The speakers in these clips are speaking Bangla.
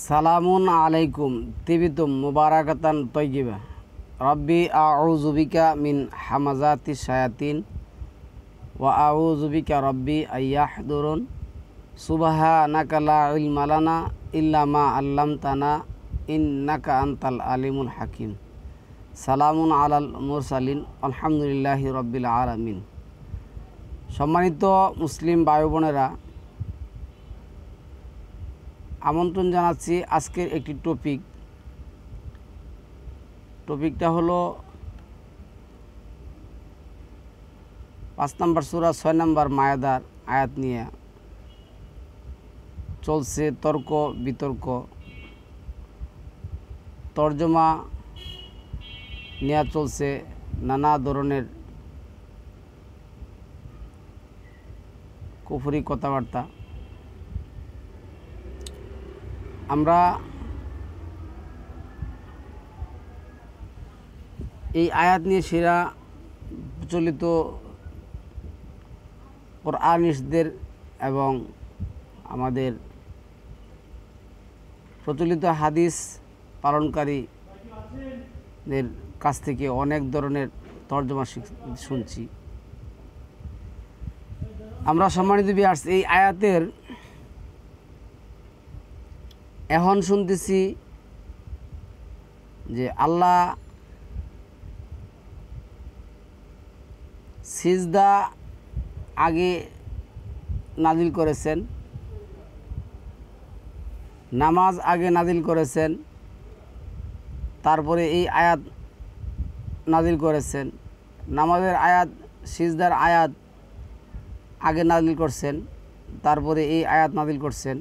সালামুন আলাইকুম তিবিতুম মুবারাকাতান তয়্যিবা রব্বি আউযু বিকা মিন হামাযাতি শায়াতিন ওয়া আউযু বিকা রব্বি আইয়াহদুরুন সুবহানাকা লা ইলমা লানা ইল্লা মা আল্লামতানা ইন্নাকা আনতাল আলিমুল হাকিম। সালামুন আলাল মুরসালিন আলহামদুলিল্লাহি রব্বিল আলামিন। সম্মানিত মুসলিম ভাই বোনেরা, আমন্ত্রণ জানাচ্ছি আজকের একটি টপিকটা হলো 5 নম্বর সূরা 6 নম্বর মায়াদার আয়াত নিয়ে চলছে তর্ক বিতর্ক। তর্জমা নিয়ে চলছে নানা ধরনের কুফরি কথাবার্তা। আমরা এই আয়াত নিয়ে সেরা প্রচলিত কোরআনিস্টদের এবং আমাদের প্রচলিত হাদিস পালনকারীদের কাছ থেকে অনেক ধরনের তর্জমা শুনছি। আমরা সম্মানিত ভিউয়ার্স, এই আয়াতের এখন শুনতেছি যে আল্লাহ সিজদা আগে নাজিল করেছেন, নামাজ আগে নাজিল করেছেন, তারপরে এই আয়াত নাজিল করেছেন। নামাজের আয়াত, সিজদার আয়াত আগে নাজিল করছেন, তারপরে এই আয়াত নাজিল করছেন।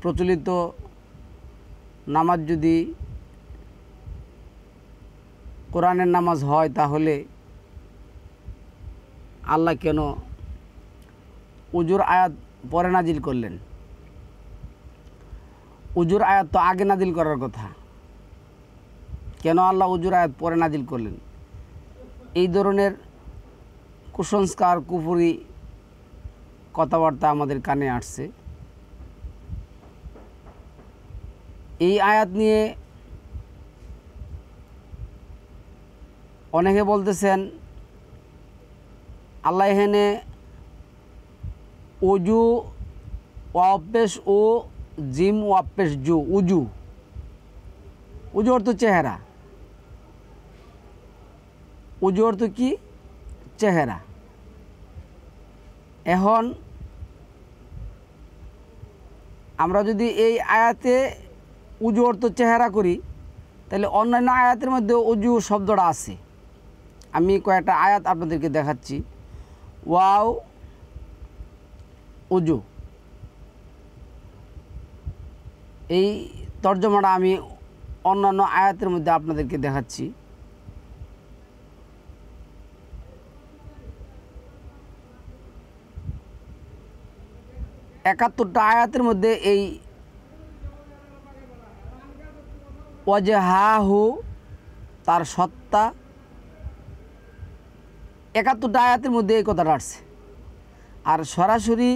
প্রচলিত নামাজ যদি কোরআনের নামাজ হয়, তাহলে আল্লাহ কেন উজুর আয়াত পরে নাজিল করলেন? উজুর আয়াত তো আগে নাজিল করার কথা, কেন আল্লাহ উজুর আয়াত পরে নাজিল করলেন? এই ধরনের কুসংস্কার কুফরি কথাবার্তা আমাদের কানে আসছে। এই আয়াত নিয়ে অনেকে বলতেছেন আল্লাহ এখানে উজু ওয়াপেশ ও জিম ওয়াপেশ জু উজু উজু অর্থ চেহারা। উজু অর্থ কি? চেহারা। এখন আমরা যদি এই আয়াতে উজু অর্থ চেহারা করি, তাহলে অন্যান্য আয়াতের মধ্যে উজু শব্দটা আছে। আমি কয়েকটা আয়াত আপনাদেরকে দেখাচ্ছি। ওয়াও উজু, এই তর্জমাটা আমি অন্যান্য আয়াতের মধ্যে আপনাদেরকে দেখাচ্ছি। একাত্তরটা আয়াতের মধ্যে এই ওয়াজহাহু, তার সত্তা, 71টা আয়াতের মধ্যে এই কথাটা আসছে। আর সরাসরি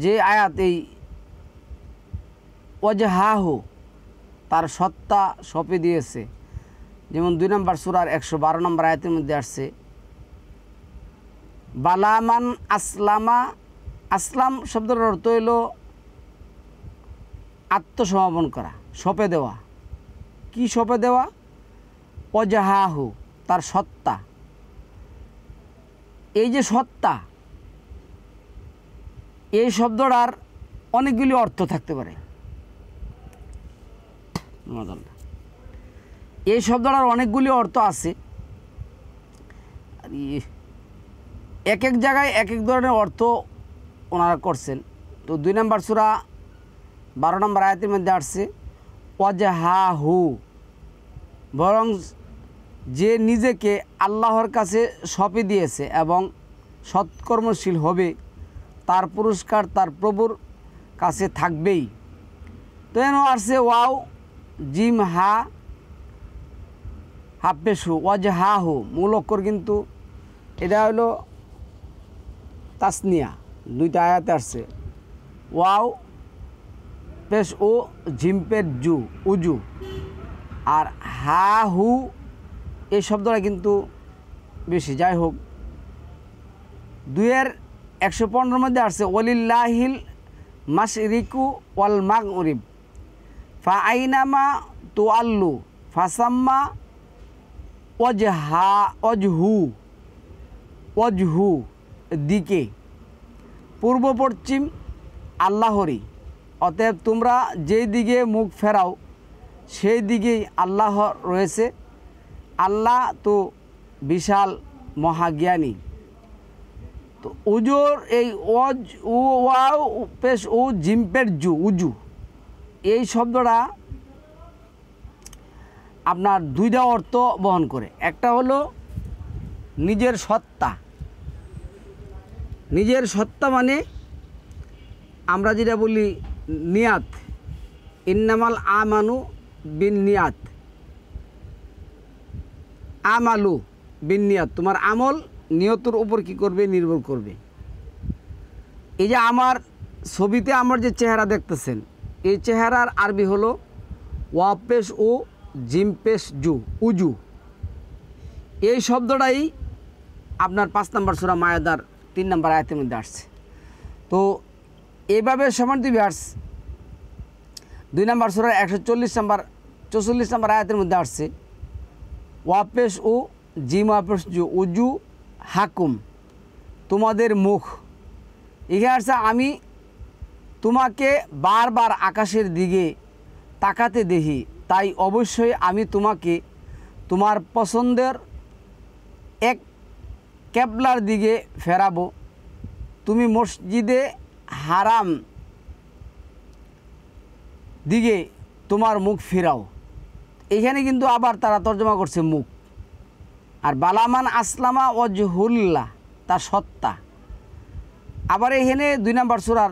যে আয়াত এই ওয়াজহাহু, তার সত্তা সঁপে দিয়েছে, যেমন 2 নম্বর সূরার 112 নম্বর আয়াতের মধ্যে আসছে বালামান আসলামা। আসলাম শব্দের অর্থ হইল আত্মসমর্পণ করা, সঁপে দেওয়া। কি সঁপে দেওয়া? ওয়াজহাহু, তার সত্তা। এই যে সত্তা, এই শব্দটার অনেকগুলি অর্থ থাকতে পারে। এই শব্দটার অনেকগুলি অর্থ আছে, এক এক জায়গায় এক এক ধরনের অর্থ ওনারা করছেন। তো 2 নম্বর সূরা 12 নম্বর আয়াতের মধ্যে আসছে ওয়াজহাহু, বরং যে নিজেকে আল্লাহর কাছে সঁপে দিয়েছে এবং সৎকর্মশীল হবে, তার পুরস্কার তার প্রভুর কাছে থাকবেই। তো এন আসছে ওয়াও জিম হা হাফেশু ওয়াজহাহু, মূল অক্ষর কিন্তু এটা হলো তাসনিয়া। 2টা আয়াতে আসছে ওয়াও পেশ ও জিম্পের জু উজু। আর হা হু এই শব্দটা কিন্তু বেশি। যাই হোক, 2-এর 115 মধ্যে আসছে ওয়ালিল্লাহিল মাশরিকু ওয়াল মাগরিব ফা আইনামা তুআল্লু ফাসাম্মা ওয়াজহু দিকে, পূর্ব পশ্চিম আল্লাহরই, অতএব তোমরা যেই দিকে মুখ ফেরাও সেই দিকেই আল্লাহ রয়েছে। আল্লাহ তো বিশাল মহাজ্ঞানী। তো উজুর এই ওয়াজ উ ওয়াও পেশ ও জিম্পের জু উজু এই শব্দটা আপনার 2টা অর্থ বহন করে। একটা হলো নিজের সত্তা। নিজের সত্তা মানে আমরা যেটা বলি নিয়াত, ইন্নামাল আমানু বিন নিয়াত, আমালু বিন নিয়াত, তোমার আমল নিয়তের উপর কি করবে নির্ভর করবে। এই যে আমার ছবিতে আমার যে চেহারা দেখতেছেন, এই চেহারার আরবি হলো ওয়াপেশ ও জিমপেশ জু উজু। এই শব্দটাই আপনার 5 নম্বর সূরা মায়াদার 3 নম্বর আয়াতের মধ্যে আসছে। তো এইভাবে সমান্তরাল ভিউয়ার্স 2 নম্বর সূরার 144 নম্বর আয়াতের মধ্যে আসছে ওয়াপেশ ও জিম ওয়াপেশ জু উজু হাকুম, তোমাদের মুখ। এখানে আসছে আমি তোমাকে বারবার আকাশের দিকে তাকাতে দেখি, তাই অবশ্যই আমি তোমাকে তোমার পছন্দের এক কেবলার দিকে ফেরাবো। তুমি মসজিদে হারাম দিকে তোমার মুখ ফিরাও। এখানে কিন্তু আবার তারা তর্জমা করছে মুখ। আর বালামান আসলামা ওয়াজহুল্লাহ, তার সত্তা। আবার এখানে 2 নম্বর সূরার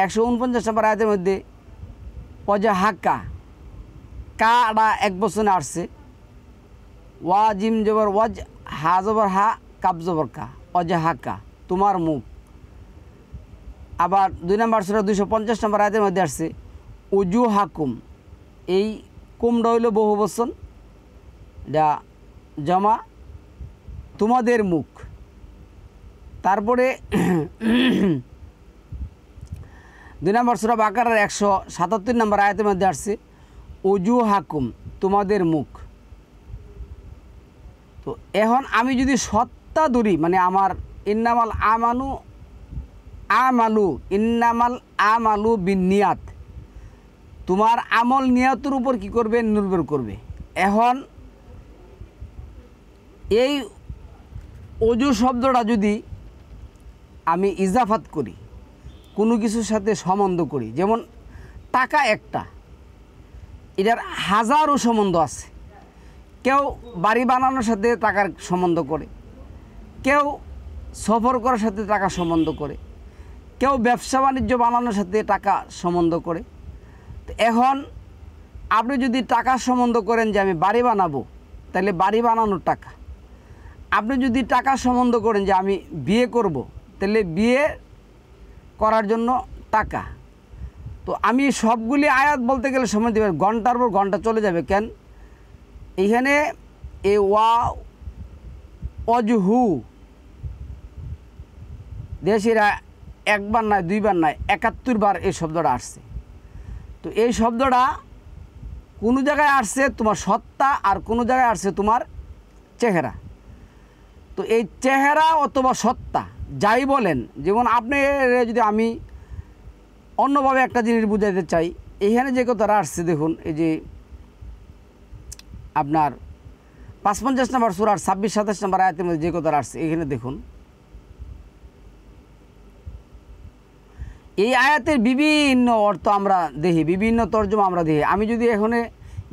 149 নম্বর আয়াতের মধ্যে ওয়াজহাকা, কাটা এক বচনে আসছে, ওয়া জিম জবর ওয়াজ, হা জবর হা, কাব জবর কা, ওয়াজহাকা, তোমার মুখ। আবার 2 নম্বর সূরা 250 নম্বর আয়াতের মধ্যে আসছে উজু হাকুম, এই কুমটা হইল বহু বচন, এটা জমা, তোমাদের মুখ। তারপরে 2 নম্বর সূরা বাকারার 177 নম্বর আয়াতের মধ্যে আসছে উজু হাকুম, তোমাদের মুখ। তো এখন আমি যদি সত্তা ধরি, মানে আমার ইন্নামাল আমালু বিন নিয়াত, তোমার আমল নিয়াতের উপর কি করবে নির্ভর করবে। এখন এই অজু শব্দটা যদি আমি ইজাফাত করি, কোনো কিছুর সাথে সম্বন্ধ করি, যেমন টাকা একটা, এটার হাজারো সম্বন্ধ আছে। কেউ বাড়ি বানানোর সাথে টাকার সম্বন্ধ করে, কেউ সফর করার সাথে টাকা সম্বন্ধ করে, কেউ ব্যবসা বাণিজ্য বানানোর সাথে টাকা সম্বন্ধ করে। তো এখন আপনি যদি টাকার সম্বন্ধ করেন যে আমি বাড়ি বানাবো, তাহলে বাড়ি বানানোর টাকা। আপনি যদি টাকা সম্বন্ধ করেন যে আমি বিয়ে করব, তাহলে বিয়ে করার জন্য টাকা। তো আমি সবগুলি আয়াত বলতে গেলে সময় দেবে, ঘন্টার পর ঘন্টা চলে যাবে। কেন এইখানে এ ওয়াজহু দেশিরা একবার নয়, 2বার নয়, 71 বার এই শব্দটা আসছে। তো এই শব্দটা কোনো জায়গায় আসছে তোমার সত্তা, আর কোনো জায়গায় আসছে তোমার চেহারা। তো এই চেহারা অথবা সত্তা যাই বলেন, যেমন আপনি যদি আমি অন্যভাবে একটা জিনিস বুঝাইতে চাই, এখানে যে কথাটা আসছে দেখুন, এই যে আপনার 55 নম্বর সূরার 26-27 নম্বর আয়াতের মধ্যে যে কথাটা আসছে, এখানে দেখুন এই আয়াতের বিভিন্ন অর্থ আমরা দেখি, বিভিন্ন তর্জমা আমরা দেখি। আমি যদি এখানে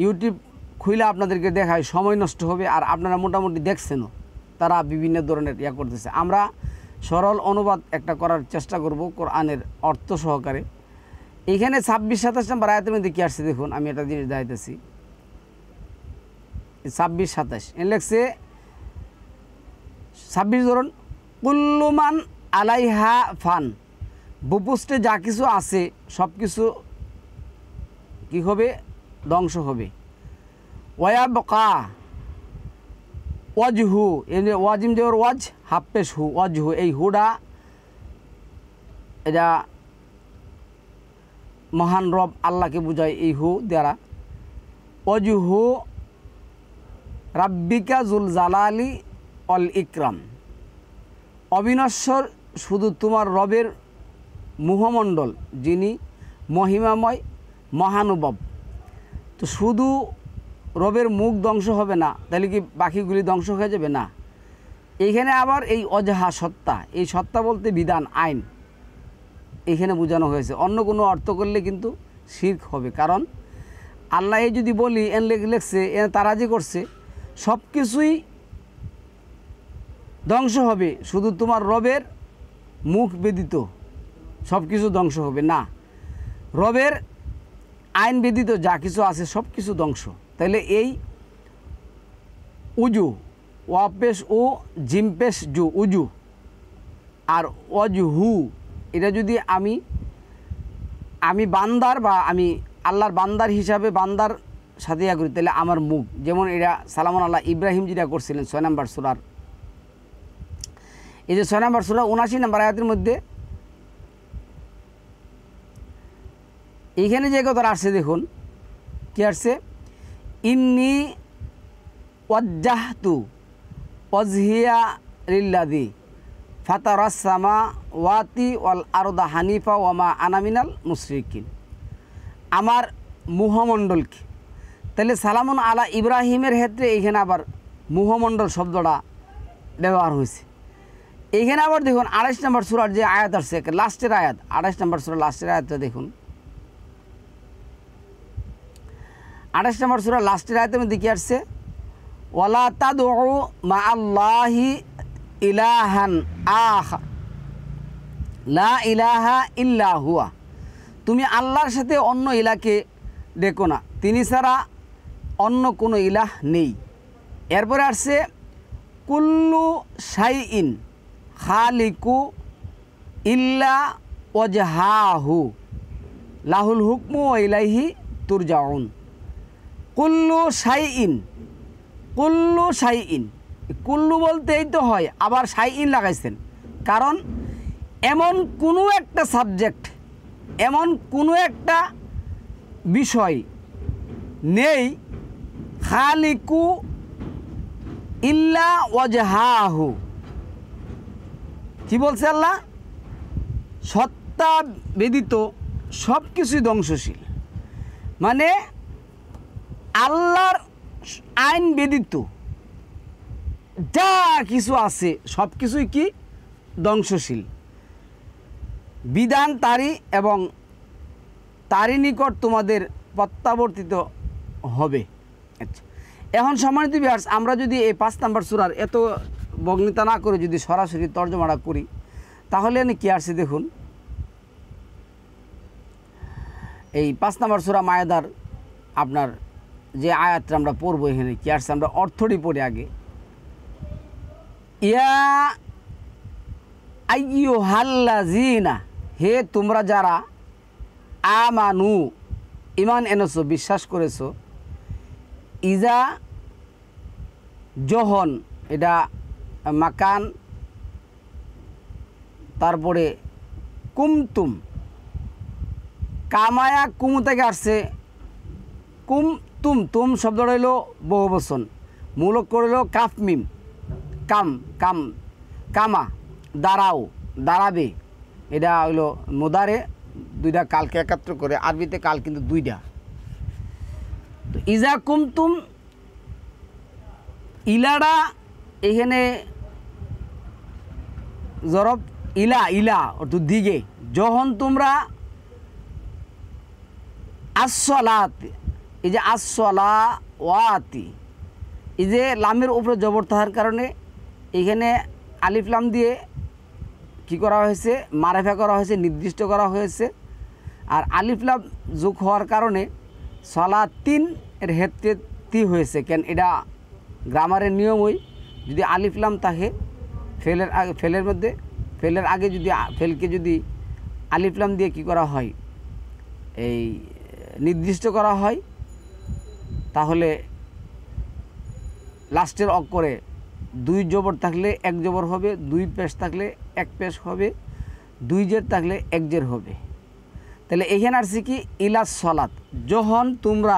ইউটিউব খুলে আপনাদেরকে দেখাই সময় নষ্ট হবে, আর আপনারা মোটামুটি দেখছেনও তারা বিভিন্ন ধরনের ইয়া করতেছে। আমরা সরল অনুবাদ একটা করার চেষ্টা করব কোরআনের অর্থ সহকারে। এইখানে 26-27 নম্বর আয়াতের মধ্যে কী আসছে দেখুন, আমি একটা জিনিস দেখাইতেছি। 26-27 এ লেখছে 26 ধরুন, কুল্লুমান আলাইহা ফান, ভূপৃষ্ঠে যা কিছু আছে সব কিছু কি হবে? ধ্বংস হবে। ওয়াবকা ওয়াজহু, ওয়াজিম দেওয়ার ওয়াজ, হাফেশ হু, ওয়াজহু, এই হুডা এটা মহান রব আল্লাহকে বোঝায় এই হু দ্বারা। ওয়াজহু রাব্বিকা জুল জালালি অল ইকরাম, অবিনশ্বর শুধু তোমার রবের মুখমণ্ডল, যিনি মহিমাময় মহানুভব। তো শুধু রবের মুখ ধ্বংস হবে না, তাহলে কি বাকিগুলি ধ্বংস হয়ে যাবে? না। এইখানে আবার এই অজাহা সত্তা, এই সত্তা বলতে বিধান, আইন, এখানে বোঝানো হয়েছে। অন্য কোনো অর্থ করলে কিন্তু শিরক হবে। কারণ আল্লাহ যদি বলি এন লেখছে, এ তারা যে করছে, সব কিছুই ধ্বংস হবে, শুধু তোমার রবের মুখ ব্যতীত সব কিছু ধ্বংস হবে না। রবের আইন ব্যতীত যা কিছু আছে সব কিছু ধ্বংস। তাইলে এই উজু, ওয়াপেশ ও জিমপেশ জু, উজু আর অজহু, এটা যদি আমি বান্দার বা আমি আল্লাহর বান্দার হিসাবে বান্দার সাথে ইয়া করি, তাহলে আমার মুখ, যেমন এটা সালামুন আল্লাহ ইব্রাহিম যেটা করছিলেন 6 নম্বর সূরার, এই যে 6 নম্বর সূরা 79 নম্বর আয়াতের মধ্যে এইখানে যে কথা আসছে দেখুন কি আসছে, ইন্নি ওয়াজ্জাহতু ওয়াজহিয়া লিল্লাযী ফাতারাস সামাওয়াতি ওয়াল আরদা হানিফা ওয়া মা আনা মিনাল মুশরিকিন, আমার মুখমণ্ডলকে। তাহলে সালামুন আলা ইব্রাহিমের ক্ষেত্রে এইখানে আবার মুখমণ্ডল শব্দটা ব্যবহার হয়েছে। এইখানে আবার দেখুন 28 নম্বর সূরার যে আয়াত আসছে, লাস্টের আয়াত, 28 নম্বর সূরার লাস্টের আয়াতটা দেখুন। 28 নম্বর সূরার লাস্টের আয়াতের মধ্যে কি আসছে, ওয়ালা তাদউ মা আল্লাহি ইলাহান আখার লা ইলাহা ইল্লা হুয়া, তুমি আল্লাহর সাথে অন্য ইলাহকে ডেকো না, তিনি ছাড়া অন্য কোনো ইলাহ নেই। এরপরে আসছে কুল্লু শাইইন খালিকু ইল্লা ওয়াজহাহু লাহুল হুকমু ওয়া ইলাইহি তুরজাউন। কুল্লু শাইইন, কুল্লু শাইইন, কুল্লু বলতেই তো হয়, আবার শাইইন লাগাইছেন, কারণ এমন কোনো একটা সাবজেক্ট, এমন কোনো একটা বিষয় নেই খালিকু ইল্লা ওয়াজহাহু, কি বলছে আল্লাহ, সত্তা ব্যতীত সব কিছুই ধ্বংসশীল। মানে আল্লাহর আইন ব্যতীত যা কিছু আছে সব কিছুই কি ধ্বংসশীল, বিধান তারই এবং তারই নিকট তোমাদের প্রত্যাবর্তিত হবে। আচ্ছা, এখন সম্মানিত ভিউয়ার্স, আমরা যদি এই 5 নম্বর সূরার এত বর্ণিতা না করে যদি সরাসরি তর্জমাটা করি, তাহলে কি আসছে দেখুন। এই 5 নম্বর সূরা মায়েদার আপনার যে আয়াতটা আমরা পড়বো, এখানে কি আসছে, আমরা অর্থটি পড়ি আগে। ইয়া আইয়ুহাল্লাযীনা, হে তোমরা যারা আমানু, ইমান এনেছো, বিশ্বাস করেছো, ইজা যখন, এটা মাকান, তারপরে কুমতুম, কামায়া কুম থেকে আসছে, কুম তুম, তুম শব্দটা হইল বহুবচন, মূলক করল কাফ মিম, কাম, কাম, কামা, দাঁড়াও, দাঁড়াবে, এটা হইল মুদারে, দুইটা কালকে একাত্র করে, আরবিতে কাল কিন্তু দুইটা। তো ইজা কুমতুম, ইলাটা এখানে জরব ইলা, ইলা অর্থ দিকে, যখন তোমরা আসসালাত, এই যে আসসালাওয়াতি, এই যে লামের উপরে জবর থাকার কারণে এখানে আলিফ লাম দিয়ে কি করা হয়েছে, মারেফা করা হয়েছে, নির্দিষ্ট করা হয়েছে। আর আলিফ লাম যোগ হওয়ার কারণে সালাতিন এর ক্ষেত্রে তি হয়েছে, কেন এটা গ্রামারের নিয়মই, যদি আলিফ লাম থাকে ফেলের আগে, ফেলের মধ্যে, ফেলের আগে যদি ফেলকে যদি আলিফ লাম দিয়ে কি করা হয়, এই নির্দিষ্ট করা হয় তাহলে লাস্টের অক্ষরে 2 জবর থাকলে 1 জবর হবে, 2 পেশ থাকলে 1 পেশ হবে, 2 জের থাকলে 1 জের হবে। তাহলে এখানে আসছে কি ইলা সলাত, যখন তোমরা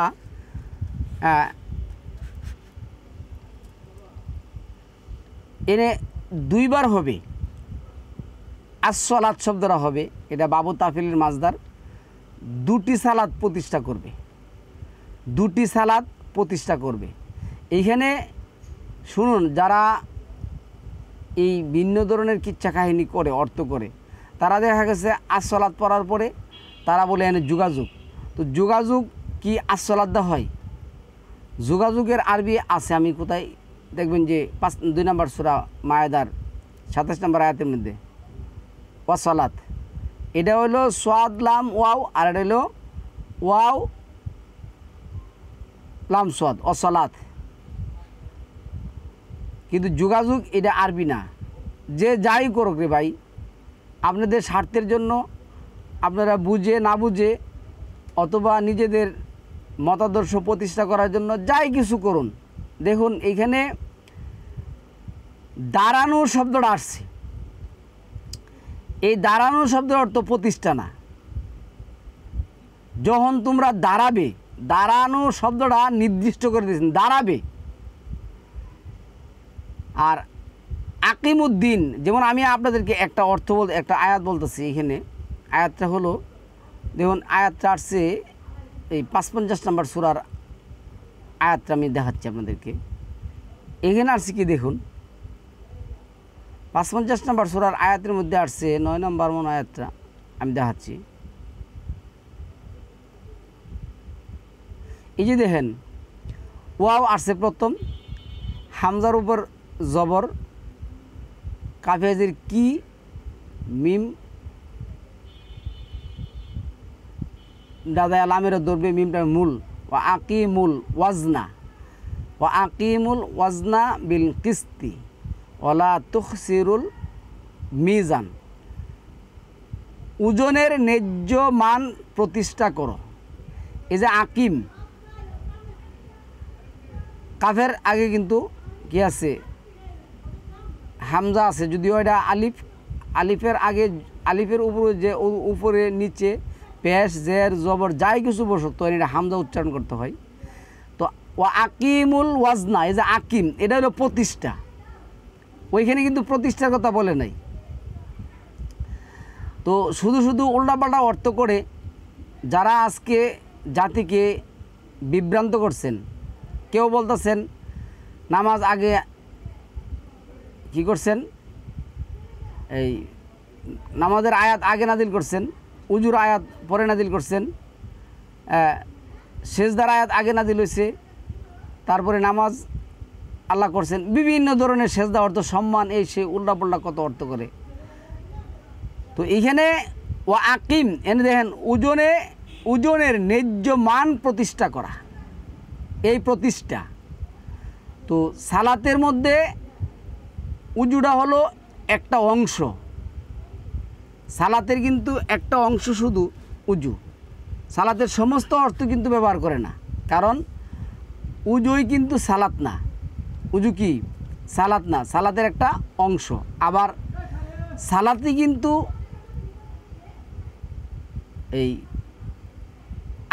এনে 2 বার হবে আসসালাত শব্দটা হবে, এটা বাবু তাফিলের মাজদার, 2টি সালাত প্রতিষ্ঠা করবে, 2টি সালাত প্রতিষ্ঠা করবে। এইখানে শুনুন, যারা এই ভিন্ন ধরনের কিচ্ছা কাহিনী করে অর্থ করে, তারা দেখা গেছে আসসালাত পড়ার পরে তারা বলে এনে যোগাযোগ। তো যোগাযোগ কি আসসালাত দা হয়? যোগাযোগের আরবি আছে, আমি কোথায় দেখবেন যে 2 নম্বর সূরা মায়েদার 27 নম্বর আয়াতের মধ্যে ওয়াসালাত, এটা হলো সোয়াদ লাম ওয়াও, আর এটা হলো ওয়াও লাম সোয়াদ ওয়াসালাত। কিন্তু যোগাযোগ এটা আরবি না। যে যাই করুক রে ভাই, আপনাদের স্বার্থের জন্য, আপনারা বুঝে না বুঝে অথবা নিজেদের মতাদর্শ প্রতিষ্ঠা করার জন্য যাই কিছু করুন, দেখুন এইখানে দাঁড়ানো শব্দটা আসছে। এই দাঁড়ানো শব্দের অর্থ প্রতিষ্ঠা না। যখন তোমরা দাঁড়াবে, দাঁড়ানো শব্দটা নির্দিষ্ট করে দিয়েছেন, দাঁড়াবে। আর আকিমুদ্দিন, যেমন আমি আপনাদেরকে একটা অর্থ একটা আয়াত বলতেছি। এখানে আয়াতটা হলো, দেখুন আয়াতটা আসছে এই 55 নম্বর সূরার আয়াতটা আমি দেখাচ্ছি আপনাদেরকে। এখানে আসছে কি দেখুন, 55 নম্বর সূরার আয়াতের মধ্যে আসছে 9 নম্বর মন আয়াতটা আমি দেখাচ্ছি। এই যে দেখেন, ওয়াও আসছে প্রথম, হামজার উপর জবর, কাফেজের কি, মিম দাদা আলামের ধরবে, মিমটা মূল। ও আকিমুল ওয়াজনা, ও আকিমুল ওয়াজনা বিল কিস্তি ওলা তুখসিরুল মিজান, ওজনের ন্যায্য মান প্রতিষ্ঠা করো। এই যে আকিম, কাফের আগে কিন্তু কি আছে? হামজা আছে, যদিও এটা আলিফ। আলিফের আগে, আলিফের উপরে যে উপরে নিচে পেশ জের জবর যাই কিছু বসত, এটা হামজা উচ্চারণ করতে হয়। তো ও আকিমুল ওয়াজনা, এই যে আকিম, এটা হলো প্রতিষ্ঠা। ওইখানে কিন্তু প্রতিষ্ঠার কথা বলে নাই। তো শুধু শুধু উল্টাপাল্টা অর্থ করে যারা আজকে জাতিকে বিভ্রান্ত করছেন, কেউ বলতেছেন নামাজ আগে কি করছেন, এই নামাজের আয়াত আগে নাজিল করছেন, উজুর আয়াত পরে নাজিল করছেন, সেজদার আয়াত আগে নাজিল হয়েছে, তারপরে নামাজ আল্লাহ করছেন। বিভিন্ন ধরনের সেজদা অর্থ, সম্মান, এই সে উল্টাপাল্টা কত অর্থ করে। তো এইখানে ও আকিম, এনে দেখেন ওজনের ন্যায্য মান প্রতিষ্ঠা করা, এই প্রতিষ্ঠা। তো সালাতের মধ্যে উজুটা হলো একটা অংশ, সালাতের কিন্তু একটা অংশ শুধু উজু। সালাতের সমস্ত অর্থ কিন্তু ব্যবহার করে না, কারণ উজুই কিন্তু সালাত না। উজু কি সালাত না, সালাতের একটা অংশ। আবার সালাতই কিন্তু এই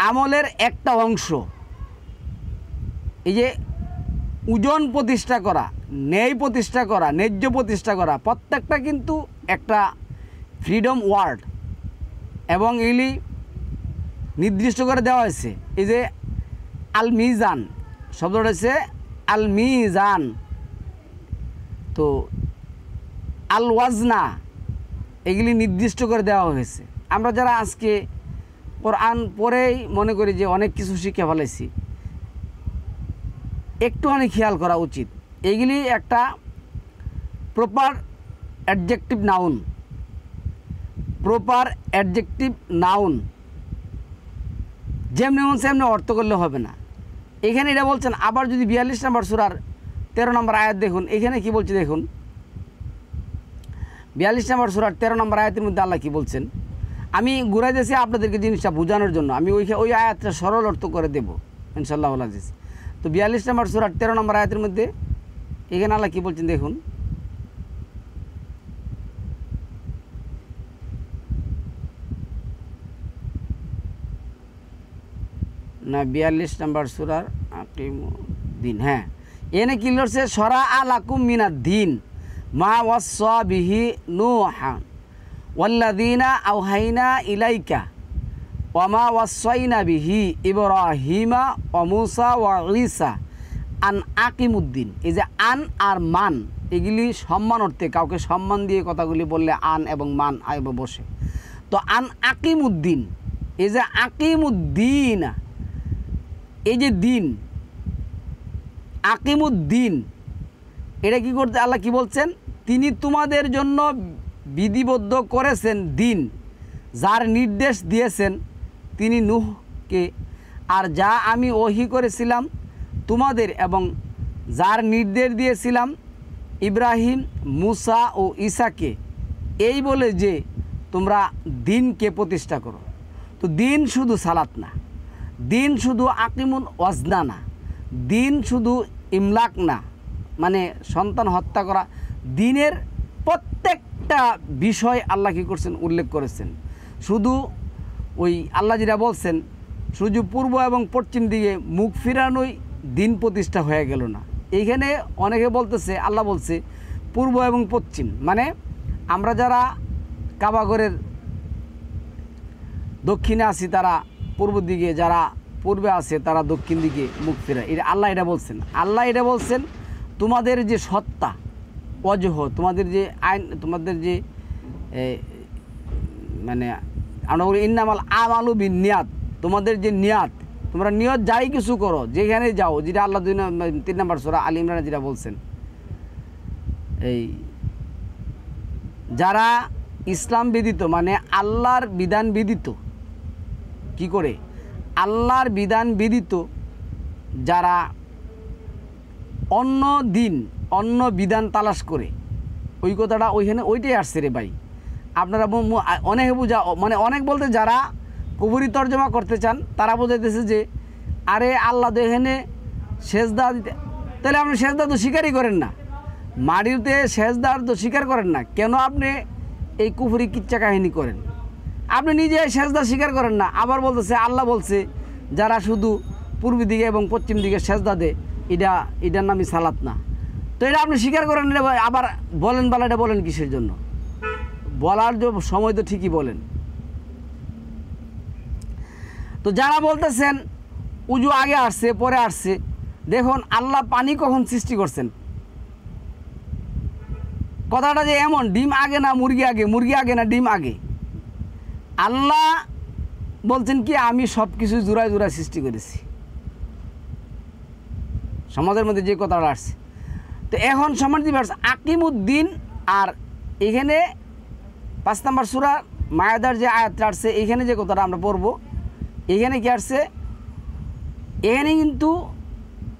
আমলের একটা অংশ। এই যে ওজন প্রতিষ্ঠা করা, ন্যায় প্রতিষ্ঠা করা, ন্যায্য প্রতিষ্ঠা করা, প্রত্যেকটা কিন্তু একটা ফ্রিডম ওয়ার্ড, এবং এগুলি নির্দিষ্ট করে দেওয়া হয়েছে। এই যে আল মিজান শব্দটা হচ্ছে আল মিজান, তো আল ওয়াজনা, এগুলি নির্দিষ্ট করে দেওয়া হয়েছে। আমরা যারা আজকে কোরআন পড়েই মনে করি যে অনেক কিছু শিখে ফেলেছি, একটুখানি খেয়াল করা উচিত। এইগুলি একটা proper adjective noun, proper adjective noun, যেমনি মন সেমনি অর্থ করলে হবে না। এখানে এটা বলছেন। আবার যদি 42 নম্বর সূরার 13 নম্বর আয়াত দেখুন, এখানে কি বলছে দেখুন, 42 নম্বর সূরার 13 নম্বর আয়াতের মধ্যে আল্লাহ কি বলছেন, আমি ঘুরাই দিয়েছি আপনাদেরকে জিনিসটা বোঝানোর জন্য। আমি ওই আয়াতটা সরল অর্থ করে দেব ইনশাআল্লাহ আজিজ। তো 42 নম্বর সূরা 13 নম্বর আয়াতের মধ্যে এখানে আল্লাহ কী বলছেন দেখুন। না 42 নম্বর সূরার আকিমুদ্দিন, হ্যাঁ এনে কি লড়ছে সরা আলাকুম মিনাদ দিন মা ওয়াসা বিহি নূহা ওয়াল্লাযীনা আওহাইনা ইলাইকা ওয়ামা ওয়াসাইনা বিহি ইব্রাহিমা ওয়া মূসা ওয়া ঈসা আন আকিমুদ্দিন। এই যে আন আর মান এগুলি সম্মান অর্থে, কাউকে সম্মান দিয়ে কথাগুলি বললে আন এবং মান আইব বসে। তো আন আকিমুদ্দিন, এই যে আকিমুদ্দিন, এই যে দিন আকিমুদ্দিন, এটা কি করতে আল্লাহ কি বলছেন, তিনি তোমাদের জন্য বিধিবদ্ধ করেছেন দিন, যার নির্দেশ দিয়েছেন তিনি নূহকে, আর যা আমি ওহী করেছিলাম তোমাদের এবং যার নির্দেশ দিয়েছিলাম ইব্রাহিম, মূসা ও ঈসাকে, এই বলে যে তোমরা দিনকে প্রতিষ্ঠা করো। তো দিন শুধু সালাত না, দিন শুধু আকিমুল ওয়াজনা না, দিন শুধু ইমলাক না, মানে সন্তান হত্যা করা, দিনের প্রত্যেকটা বিষয় আল্লাহ কী করছেন উল্লেখ করেছেন। শুধু ওই আল্লাহ যেটা বলছেন শুধু পূর্ব এবং পশ্চিম দিকে মুখ ফিরানোই দিন প্রতিষ্ঠা হয়ে গেল না। এইখানে অনেকে বলতেছে আল্লাহ বলছে পূর্ব এবং পশ্চিম, মানে আমরা যারা কাবাঘরের দক্ষিণে আছি তারা পূর্ব দিকে, যারা পূর্বে আছে তারা দক্ষিণ দিকে মুখ ফেরায়। এটা আল্লাহ এটা বলছেন। আল্লাহ এটা বলছেন তোমাদের যে সত্তা অজহ, তোমাদের যে আইন, তোমাদের যে মানে আমরা বলি ইন্নামাল আমালু বিন নিয়াত, তোমাদের যে নিয়াত, তোমরা নিয়ত যাই কিছু করো, যেখানে যাও, যেটা আল্লাহ 3 নম্বর সূরা আল ইমরানে যেটা বলছেন, এই যারা ইসলাম বিদিত মানে আল্লাহর বিধান বিদিত, কি করে আল্লাহর বিধান বিদিত যারা অন্য দিন অন্য বিধান তালাশ করে, ওই কথাটা ওইখানে ওইটাই আসছে রে ভাই। আপনারা অনেকে বোঝা, মানে অনেক বলতে যারা কুফরি তর্জমা করতে চান তারা বোঝাইতেছে যে আরে আল্লাহ তো এখানে সেজদা দিতে, তাহলে আপনি সেজদা তো স্বীকারই করেন না, মাটিতে সেজদার তো স্বীকার করেন না, কেন আপনি এই কুফরি কিচ্ছা কাহিনী করেন? আপনি নিজে সেজদা স্বীকার করেন না, আবার বলতেছে আল্লাহ বলছে যারা শুধু পূর্ব দিকে এবং পশ্চিম দিকে সেজদা দেয় এটার নামই সালাত না। তো এটা আপনি স্বীকার করেন, এটা আবার বলেন বালা, এটা বলেন কিসের জন্য? বলার সময় তো ঠিকই বলেন। তো যারা বলতেছেন উজু আগে আসছে পরে আসছে, দেখুন আল্লাহ পানি কখন সৃষ্টি করছেন? কথাটা যে এমন, ডিম আগে না মুরগি আগে, মুরগি আগে না ডিম আগে? আল্লাহ বলছেন কি আমি সব কিছু জোড়ায় জোড়ায় সৃষ্টি করেছি। সমাজের মধ্যে যে কথাটা আসছে, তো এখন সমাজ দিবস আকিমুদ্দিন, আর এখানে 5 নম্বর সূরা মায়াদার যে আয়াতটা আসছে এইখানে যে কথাটা আমরা পড়ব, এখানে কি আসছে, এখানে কিন্তু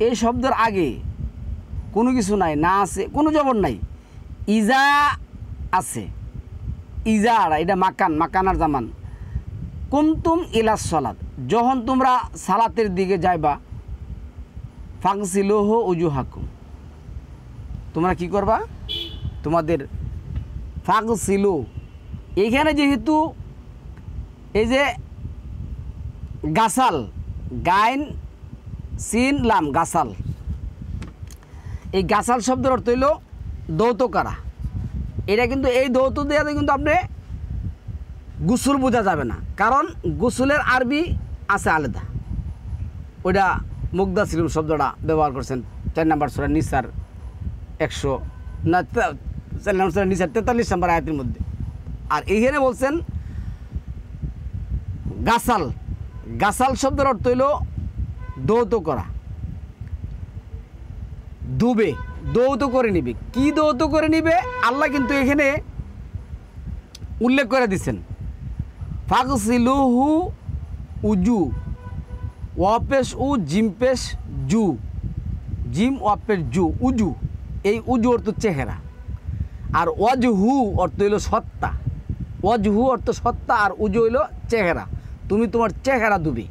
এই শব্দের আগে কোনো কিছু নাই, না আছে কোনো জবর নাই, ইজা আছে, ইজারা, এটা মাকানার জামান। কুমতুম ইলাস সালাত, যখন তোমরা সালাতের দিকে যাইবা, ফাগসিলুহু উজুহাকুম, তোমরা কি করবা, তোমাদের ফাগসিলু, এইখানে যেহেতু এই যে গাসাল, গাইন সিন লাম গাসাল, এই গাসাল শব্দের অর্থ হইল দৌত করা। এটা কিন্তু এই দৌত দেওয়াতে কিন্তু আপনি গোসল বোঝা যাবে না, কারণ গোসলের আরবি আছে আলাদা। ওইটা মুগদাসিলুম শব্দটা ব্যবহার করছেন 4 নম্বর সূরা নিসার 100 না 4 নম্বর সূরা নিসার 43 নম্বর আয়াতের মধ্যে। আর এইখানে বলছেন গাসাল, গাসাল শব্দের অর্থ হইল দৌত করা, ডুবে দৌত করে নিবে। কি দৌত করে নিবে আল্লাহ কিন্তু এখানে উল্লেখ করে দিচ্ছেন, ফাগসিলুহু উজু, ওয়াপেশ উ জিমপেশ জু, জিম ওয়াপেশ জু, উজু, এই উজু অর্থ চেহারা, আর ওয়াজহু অর্থ হইল সত্তা, ওয়াজহু অর্থ সত্তা, আর উজু হইল চেহারা, তুমি তোমার চেহারা ধুবে।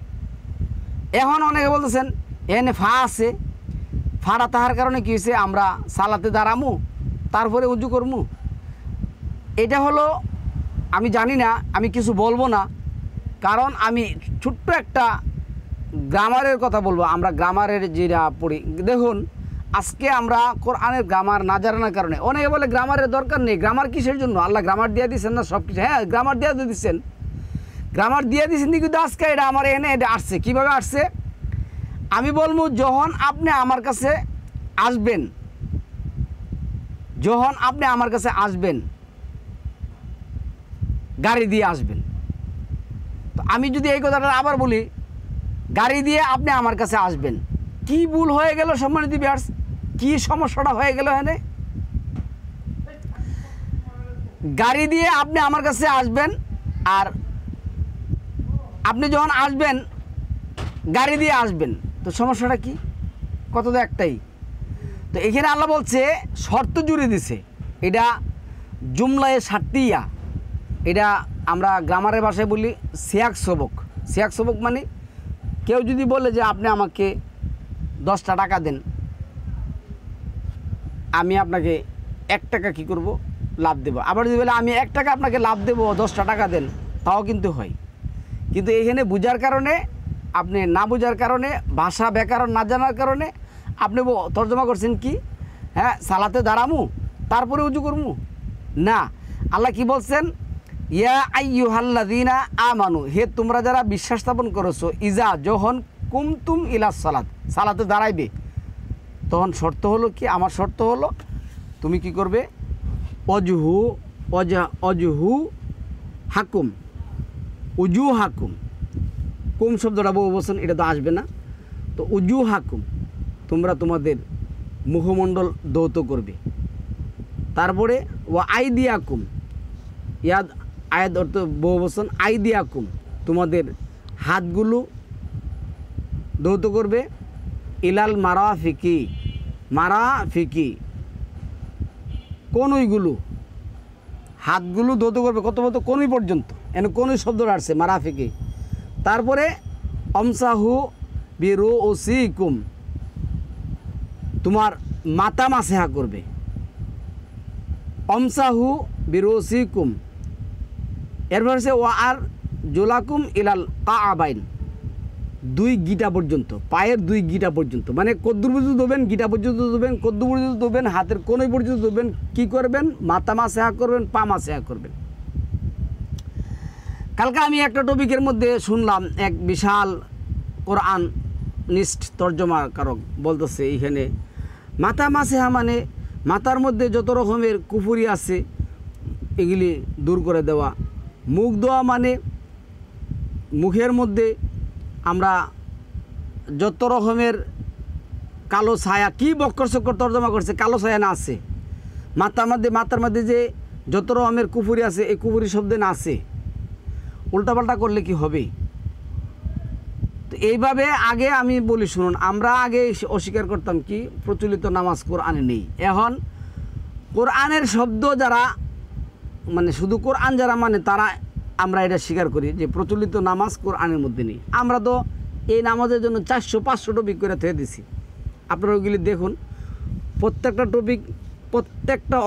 এখন অনেকে বলতেছেন এখানে ফা আছে, ফাড়া তাহার কারণে কী হয়েছে, আমরা সালাতে দাঁড়ামু তারপরে উজু করমু। এটা হলো আমি জানি না, আমি কিছু বলবো না, কারণ আমি ছোট্ট একটা গ্রামারের কথা বলবো। আমরা গ্রামারের যেটা পড়ি, দেখুন আজকে আমরা কোরআনের গ্রামার না জানার কারণে অনেকে বলে গ্রামারের দরকার নেই। গ্রামার কিসের জন্য? আল্লাহ গ্রামার দিয়ে দিচ্ছেন না সব কিছু? হ্যাঁ, গ্রামার দিয়ে দিচ্ছেন, গ্রামার দিয়ে দিচ্ছেন, কিন্তু আজকে এটা আমার এনে এটা আসছে। কীভাবে আসছে আমি বলবো। যখন আপনি আমার কাছে আসবেন, যখন আপনি আমার কাছে আসবেন, গাড়ি দিয়ে আসবেন, তো আমি যদি এই কথাটা আবার বলি, গাড়ি দিয়ে আপনি আমার কাছে আসবেন, কি ভুল হয়ে গেল সম্মানিত ভিউয়ার্স? কি সমস্যাটা হয়ে গেল এখানে? গাড়ি দিয়ে আপনি আমার কাছে আসবেন, আর আপনি যখন আসবেন গাড়ি দিয়ে আসবেন, তো সমস্যাটা কি? কত তো একটাই। তো এখানে আল্লাহ বলছে শর্ত জুড়ে দিছে, এটা জুমলায়ে শার্তিয়া, এটা আমরা গ্রামারের ভাষায় বলি সিয়াক সবক। সিয়াক সবক মানে কেউ যদি বলে যে আপনি আমাকে 10টা টাকা দেন, আমি আপনাকে 1 টাকা কী করব, লাভ দেব। আবার যদি বলে আমি 1 টাকা আপনাকে লাভ দেবো, 10টা টাকা দেন, তাও কিন্তু হয়। কিন্তু এখানে বুঝার কারণে, আপনি না বুঝার কারণে, ভাষা ব্যাকরণ না জানার কারণে আপনি তর্জমা করছেন কি, হ্যাঁ সালাতে দাঁড়ামু তারপরে উজু করমু না। আল্লাহ কি বলছেন? ইয়া আইয়ুহাল্লাযীনা আমানু, হে তোমরা যারা বিশ্বাস স্থাপন করেছো, ইজা যখন কুমতুম ইলা সালাত, সালাতে দাঁড়াইবে, তখন শর্ত হলো কি, আমার শর্ত হলো তুমি কি করবে, অজহু হাকুম, উজু হাকুম, কুম শব্দটা বহু বচন, এটা তো আসবে না। তো উজু হাকুম, তোমরা তোমাদের মুখমণ্ডল ধৌত করবে। তারপরে ওয়া আইদিয়াকুম, ইয়াদ আয়াত অর্থ বহু বচন, আইদিয়াকুম, তোমাদের হাতগুলো ধৌত করবে। ইলাল মারাফিকি, মারাফিকি কনুইগুলো, হাতগুলো ধৌত করবে কত মতো, কনুই পর্যন্ত, এনে কনুই শব্দটা আসছে মারাফিকি। তারপরে অমসাহু বিরু ওসিকুম, তোমার মাথা মাসেহা করবে। অমসাহু বিরুসিকুম, এরপর হচ্ছে ওয়া আর জোলাকুম ইলাল কাআবাইন, 2 গিটা পর্যন্ত, পায়ের 2 গিটা পর্যন্ত, মানে কদ্দুর পর্যন্ত দেবেন, গিটা পর্যন্ত দেবেন, কদ্দুর পর্যন্ত দেবেন, হাতের কোনোই পর্যন্ত দেবেন। কী করবেন? মাথা মাসেহা করবেন, পা মাসেহা করবেন। কালকে আমি একটা টপিকের মধ্যে শুনলাম, এক বিশাল কোরআন নিষ্ঠ তর্জমাকারক বলতেছে এইখানে মাথা মাসেহা মানে মাথার মধ্যে যত রকমের কুফুরি আছে এগুলি দূর করে দেওয়া। মুখ ধোয়া মানে মুখের মধ্যে আমরা যত রকমের কালো ছায়া, কী বক্কর চক্কর তর্জমা করছে, কালো ছায়া না আছে মাথার মধ্যে যে যত রকমের কুফুরি আছে, এই কুফুরি শব্দে না আছে। উল্টাপাল্টা করলে কি হবে? তো এইভাবে আগে আমি বলি শুনুন, আমরা আগে অস্বীকার করতাম কি, প্রচলিত নামাজ কোরআনে নেই। এখন কোরআনের শব্দ যারা মানে শুধু কোরআন যারা মানে তারা, আমরা এটা স্বীকার করি যে প্রচলিত নামাজ কোরআনের মধ্যে নেই। আমরা তো এই নামাজের জন্য 400-500 টপিক করে থেকে দিছি। আপনারা ওইগুলি দেখুন, প্রত্যেকটা টপিক প্রত্যেকটা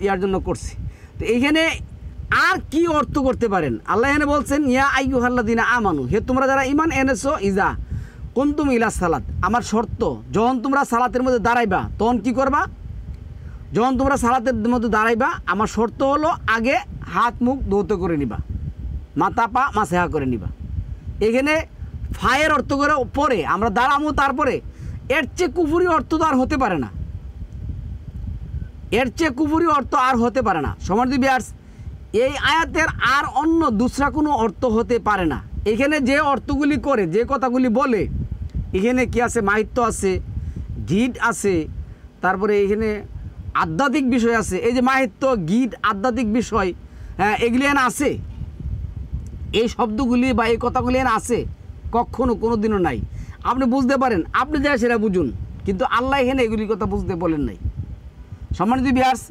ইয়ার জন্য করছি। তো এইখানে আর কি অর্থ করতে পারেন? আল্লাহ এখানে বলছেন ইয়া আইয়ুহাল্লাযীনা আমানু, হে তোমরা যারা ঈমান এনেছো, ইজা কুনতুম ইলা সালাত, আমার শর্ত যখন তোমরা সালাতের মধ্যে দাঁড়াইবা, তখন কি করবা? যখন তোমরা সালাতের মধ্যে দাঁড়াইবা, আমার শর্ত হলো আগে হাত মুখ ধৌত করে নিবা, মাথা পা মাসেহা করে নিবা। এখানে ফায়ের অর্থ করে পরে আমরা দাঁড়ামো, তারপরে এর চেয়ে কুফুরি অর্থ তো আর হতে পারে না, এর চেয়ে কুফুরি অর্থ আর হতে পারে না। সম্মানিত ভিউয়ার্স, এই আয়াতের আর অন্য দুসরা কোনো অর্থ হতে পারে না। এখানে যে অর্থগুলি করে, যে কথাগুলি বলে, এখানে কি আছে? মাহিত্য আছে, গীত আছে, তারপরে এখানে আধ্যাত্মিক বিষয় আছে। এই যে মাহিত্য, গীত, আধ্যাত্মিক বিষয়, হ্যাঁ এগুলি এনে আছে। এই শব্দগুলি বা এই কথাগুলি এনে আছে, কখনো কোনো দিনও নাই। আপনি বুঝতে পারেন, আপনি যা সেটা বুঝুন, কিন্তু আল্লাহ এখানে এগুলির কথা বুঝতে বলেন নাই। সম্মানিত ভিউয়ার্স,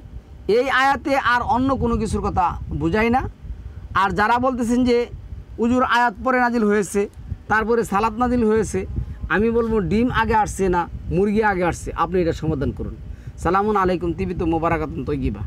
এই আয়াতে আর অন্য কোনো কিছুর কথা বুঝাই না। আর যারা বলতেছেন যে উজুর আয়াত পরে নাজিল হয়েছে, তারপরে সালাত নাজিল হয়েছে, আমি বলবো ডিম আগে আসছে না মুরগি আগে আসছে, আপনি এটা সমাধান করুন। সালামুন আলাইকুম তিবিত মোবারাকাতুন তৈয়িবা।